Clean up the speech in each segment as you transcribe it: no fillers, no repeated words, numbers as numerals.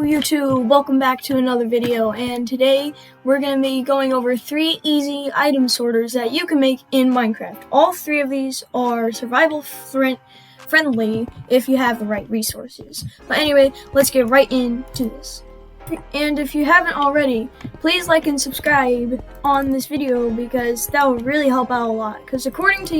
YouTube, welcome back to another video, and today we're going to be going over 3 easy item sorters that you can make in Minecraft. All 3 of these are survival friendly if you have the right resources. But anyway, let's get right into this. And if you haven't already, please like and subscribe on this video because that would really help out a lot. Because according to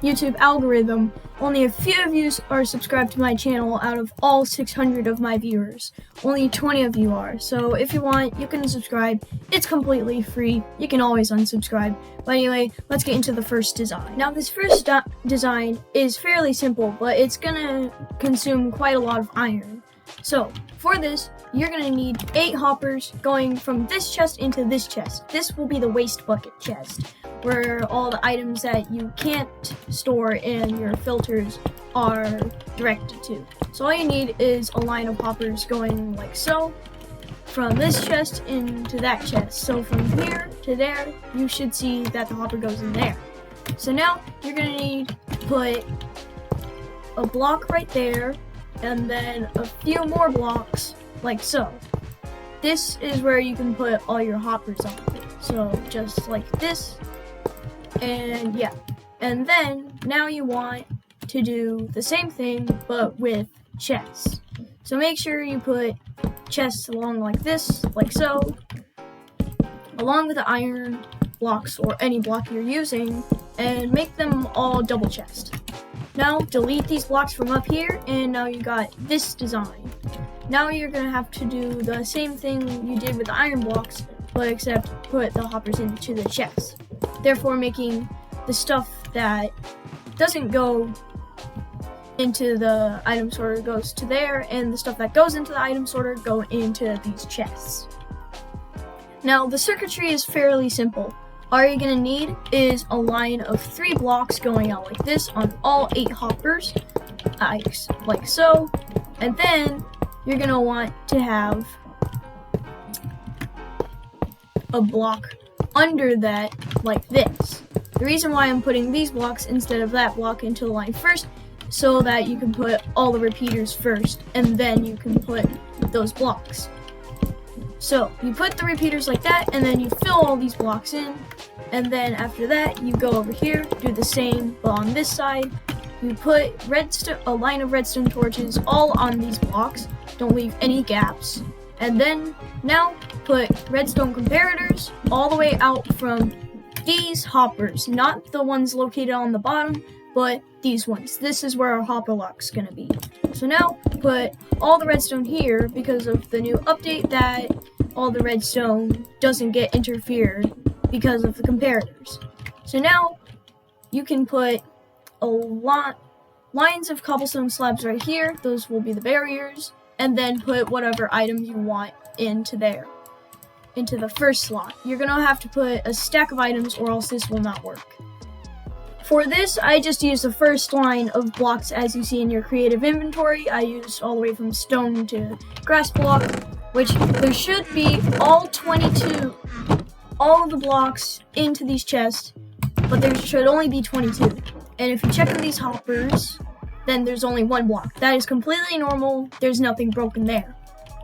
YouTube algorithm, only a few of you are subscribed to my channel out of all 600 of my viewers. Only 20 of you are. So if you want, you can subscribe. It's completely free. You can always unsubscribe. But anyway, let's get into the first design. Now this first design is fairly simple, but it's gonna consume quite a lot of iron. So for this, you're going to need 8 hoppers going from this chest into this chest. This will be the waste bucket chest, where all the items that you can't store in your filters are directed to. So all you need is a line of hoppers going like so, from this chest into that chest. So from here to there, you should see that the hopper goes in there. So now you're going to need to put a block right there, and then a few more blocks like so. This is where you can put all your hoppers on. So just like this, and yeah. And then now you want to do the same thing but with chests. So make sure you put chests along like this, like so, along with the iron blocks or any block you're using, and make them all double chest. Now delete these blocks from up here, and now you got this design. Now you're going to have to do the same thing you did with the iron blocks, but except put the hoppers into the chest. Therefore making the stuff that doesn't go into the item sorter goes to there, and the stuff that goes into the item sorter go into these chests. Now the circuitry is fairly simple. All you're going to need is a line of 3 blocks going out like this on all 8 hoppers, like so, and then you're going to want to have a block under that like this. The reason why I'm putting these blocks instead of that block into the line first, so that you can put all the repeaters first, and then you can put those blocks. So you put the repeaters like that, and then you fill all these blocks in, and then after that you go over here, do the same, but on this side you put a line of redstone torches all on these blocks. Don't leave any gaps. And then now put redstone comparators all the way out from these hoppers, not the ones located on the bottom, but these ones. This is where our hopper lock's gonna be. So now put all the redstone here because of the new update that all the redstone doesn't get interfered because of the comparators. So now you can put lines of cobblestone slabs right here. Those will be the barriers, and then put whatever item you want into there, into the first slot. You're gonna have to put a stack of items or else this will not work. For this, I just used the first line of blocks as you see in your creative inventory. I used all the way from stone to grass block, which there should be all 22, all of the blocks into these chests, but there should only be 22. And if you check on these hoppers, then there's only 1 block. That is completely normal. There's nothing broken there.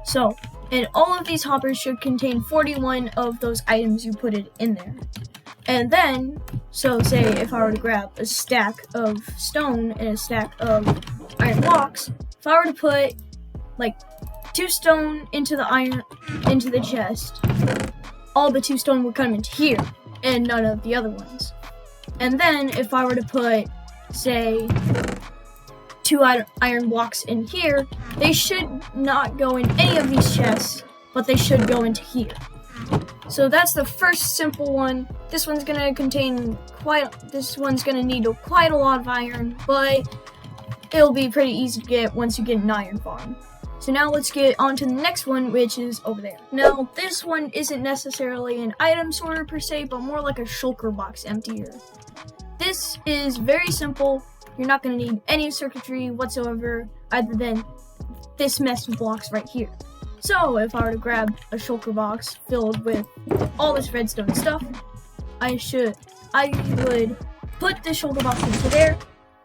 So, and all of these hoppers should contain 41 of those items you put it in there. And then, so say if I were to grab a stack of stone and a stack of iron blocks, if I were to put like 2 stone into the chest, all the 2 stone would come into here and none of the other ones. And then if I were to put, say, 2 iron blocks in here, they should not go in any of these chests, but they should go into here. So that's the first simple one. This one's gonna need quite a lot of iron, but it'll be pretty easy to get once you get an iron farm. So now let's get on to the next one, which is over there. Now this one isn't necessarily an item sorter per se, but more like a shulker box emptier. This is very simple. You're not gonna need any circuitry whatsoever other than this mess of blocks right here. So if I were to grab a shulker box filled with all this redstone stuff, I would put the shulker box into there,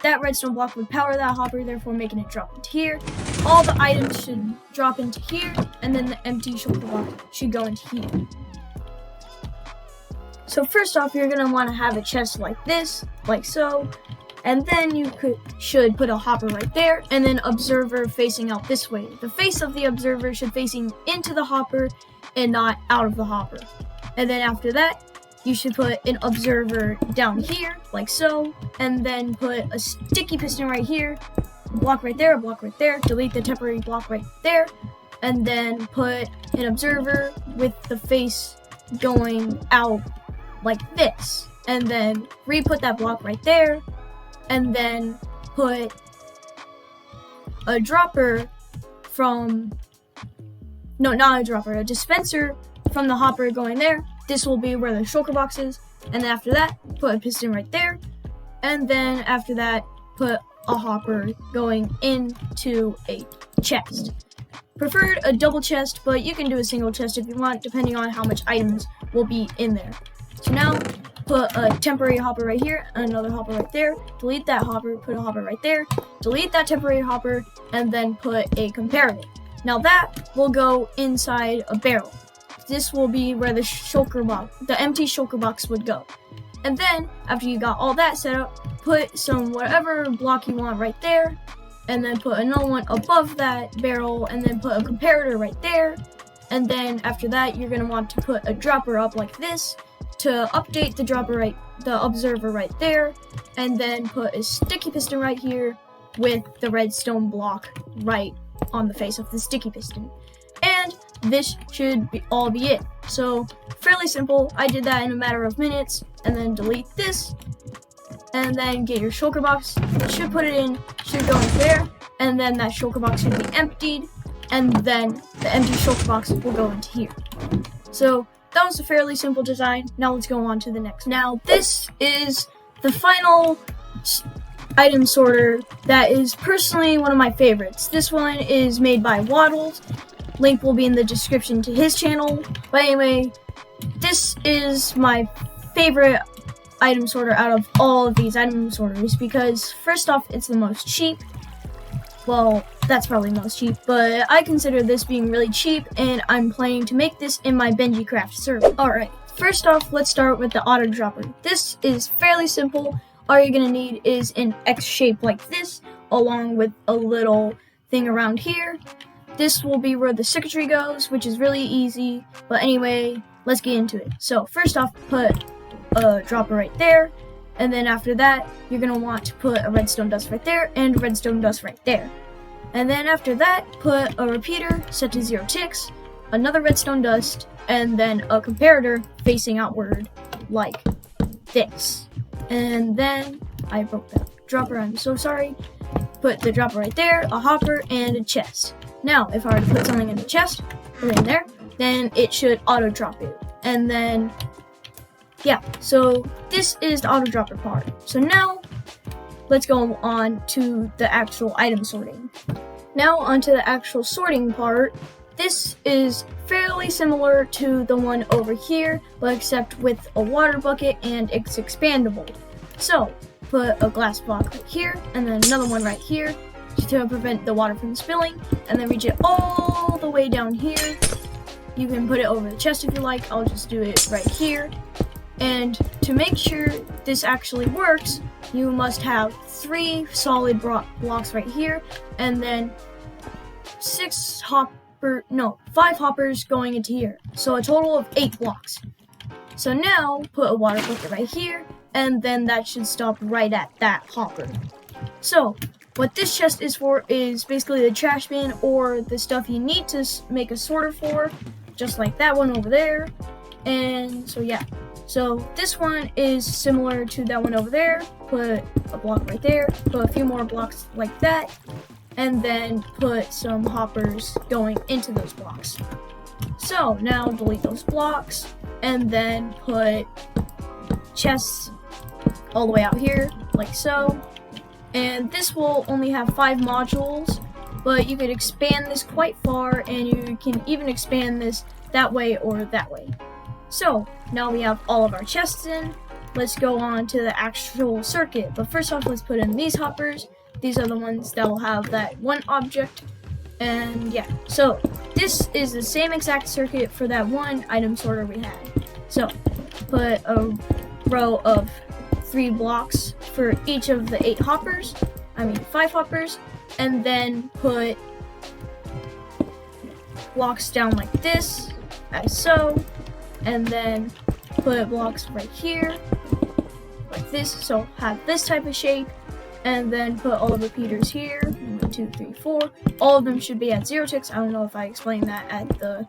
that redstone block would power that hopper, therefore making it drop into here. All the items should drop into here, and then the empty shulker block should go into here. So first off, you're going to want to have a chest like this, like so. And then you should put a hopper right there, and then observer facing out this way. The face of the observer should facing into the hopper and not out of the hopper. And then after that, you should put an observer down here, like so, and then put a sticky piston right here, a block right there, a block right there, delete the temporary block right there, and then put an observer with the face going out like this, and then re-put that block right there, and then put a dropper from, no, not a dropper, a dispenser from the hopper going there. This will be where the shulker box is, and then after that, put a piston right there, and then after that, put a hopper going into a chest. Preferred a double chest, but you can do a single chest if you want, depending on how much items will be in there. So now, put a temporary hopper right here, and another hopper right there, delete that hopper, put a hopper right there, delete that temporary hopper, and then put a comparator. Now that will go inside a barrel. This will be where the shulker box, the empty shulker box would go. And then, after you got all that set up, put some whatever block you want right there, and then put another one above that barrel, and then put a comparator right there. And then after that, you're going to want to put a dropper up like this, to update the dropper the observer right there, and then put a sticky piston right here with the redstone block right on the face of the sticky piston. And this should all be it. So fairly simple. I did that in a matter of minutes, and then delete this, and then get your shulker box. It should put it in, should go in there, and then that shulker box should be emptied, and then the empty shulker box will go into here. So that was a fairly simple design. Now let's go on to the next. Now this is the final item sorter that is personally one of my favorites. This one is made by Waddles. Link will be in the description to his channel. But anyway, this is my favorite item sorter out of all of these item sorters because first off, it's the most cheap. Well, that's probably most cheap, but I consider this being really cheap, and I'm planning to make this in my BenjiCraft server. Alright, first off, let's start with the auto dropper. This is fairly simple. All you're gonna need is an X shape like this, along with a little thing around here. This will be where the circuitry goes, which is really easy, but anyway, let's get into it. So first off, put a dropper right there. And then after that, you're going to want to put a redstone dust right there and redstone dust right there. And then after that, put a repeater set to 0 ticks, another redstone dust, and then a comparator facing outward like this. And then, I broke that dropper, I'm so sorry. Put the dropper right there, a hopper, and a chest. Now, if I were to put something in the chest, put it in there, then it should auto drop it. And then, yeah, so this is the auto dropper part. So now, let's go on to the actual item sorting. Now onto the actual sorting part. This is fairly similar to the one over here, but except with a water bucket and it's expandable. So, put a glass block right here, and then another one right here to prevent the water from spilling, and then reach it all the way down here. You can put it over the chest if you like. I'll just do it right here. And to make sure this actually works, you must have 3 solid blocks right here, and then 5 hoppers going into here. So a total of 8 blocks. So now, put a water bucket right here, and then that should stop right at that hopper. So, what this chest is for is basically the trash bin or the stuff you need to make a sorter for, just like that one over there. And so yeah. So this one is similar to that one over there. Put a block right there, put a few more blocks like that, and then put some hoppers going into those blocks. So now delete those blocks, and then put chests all the way out here, like so. And this will only have 5 modules, but you could expand this quite far, and you can even expand this that way or that way. So, now we have all of our chests in, let's go on to the actual circuit. But first off, let's put in these hoppers. These are the ones that will have that one object. And yeah, so this is the same exact circuit for that one item sorter we had. So put a row of 3 blocks for each of the 5 hoppers, and then put blocks down like this, as so, and then put blocks right here, like this, so have this type of shape, and then put all the repeaters here, 1, 2, 3, 4. All of them should be at 0 ticks. I don't know if I explained that at the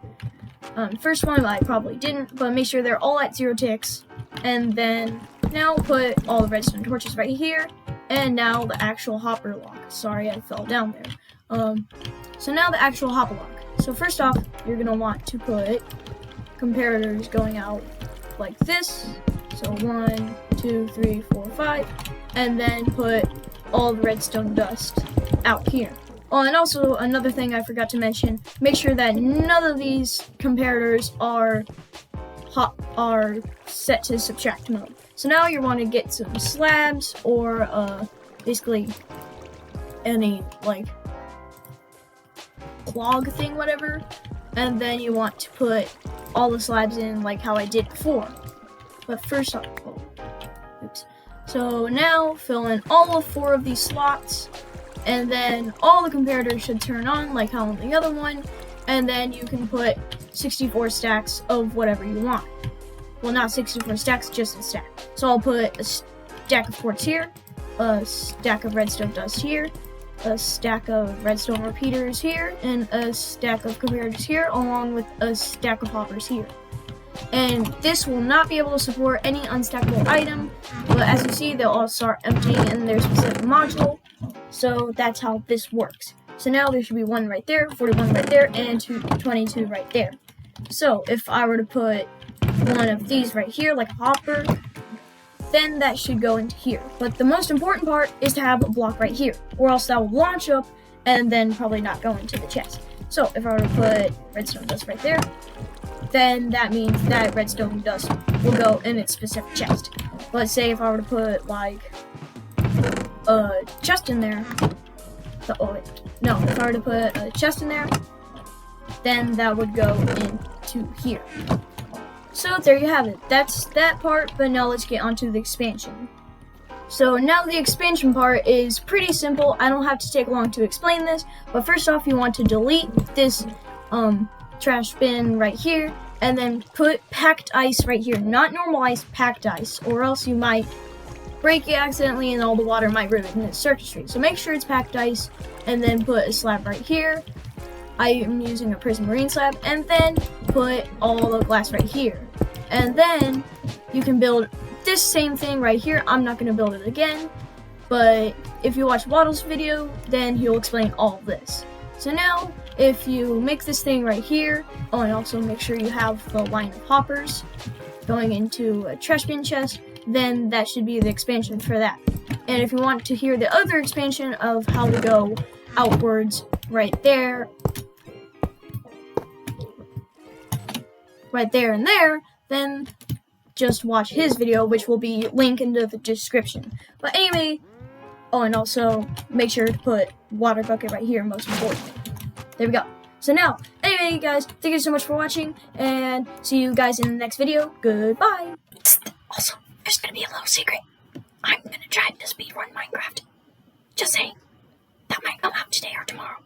first one, but I probably didn't, but make sure they're all at 0 ticks, and then now put all the redstone torches right here, and now the actual hopper lock. Sorry, I fell down there. So now the actual hopper lock. So first off, you're gonna want to put comparators going out like this. So 1, 2, 3, 4, 5, and then put all the redstone dust out here. Oh, and also another thing I forgot to mention, make sure that none of these comparators are set to subtract mode. So now you want to get some slabs or basically any like clog thing, whatever, and then you want to put all the slabs in like how I did before. But first off, so now fill in all 4 of these slots, and then all the comparators should turn on like how on the other one, and then you can put 64 stacks of whatever you want. Well, not 64 stacks, just a stack. So I'll put a stack of quartz here, a stack of redstone dust here, a stack of redstone repeaters here, and a stack of comparators here, along with a stack of hoppers here. And this will not be able to support any unstackable item, but as you see, they'll all start emptying in their specific module. So that's how this works. So now there should be 1 right there, 41 right there, and 22 right there. So if I were to put one of these right here, like a hopper, then that should go into here. But the most important part is to have a block right here, or else that will launch up and then probably not go into the chest. So if I were to put redstone dust right there, then that means that redstone dust will go in its specific chest. Let's say if I were to put like a chest in there, if I were to put a chest in there, then that would go into here. So there you have it. That's that part, but now let's get onto the expansion. So now the expansion part is pretty simple. I don't have to take long to explain this, but first off, you want to delete this trash bin right here, and then put packed ice right here. Not normal ice, packed ice, or else you might break it accidentally and all the water might ruin the circuitry. So make sure it's packed ice, and then put a slab right here. I am using a prismarine slab, and then put all the glass right here. And then you can build this same thing right here. I'm not going to build it again, but if you watch Waddle's video, then he'll explain all of this. So now, if you make this thing right here, oh, and also make sure you have the line of hoppers going into a trash bin chest, then that should be the expansion for that. And if you want to hear the other expansion of how to go outwards right there and there, then just watch his video, which will be linked into the description. But anyway, oh, and also make sure to put water bucket right here, most importantly. There we go. So now, anyway, guys, thank you so much for watching, and see you guys in the next video. Goodbye. Also, there's gonna be a little secret. I'm gonna try to speedrun Minecraft. Just saying. That might come out today or tomorrow.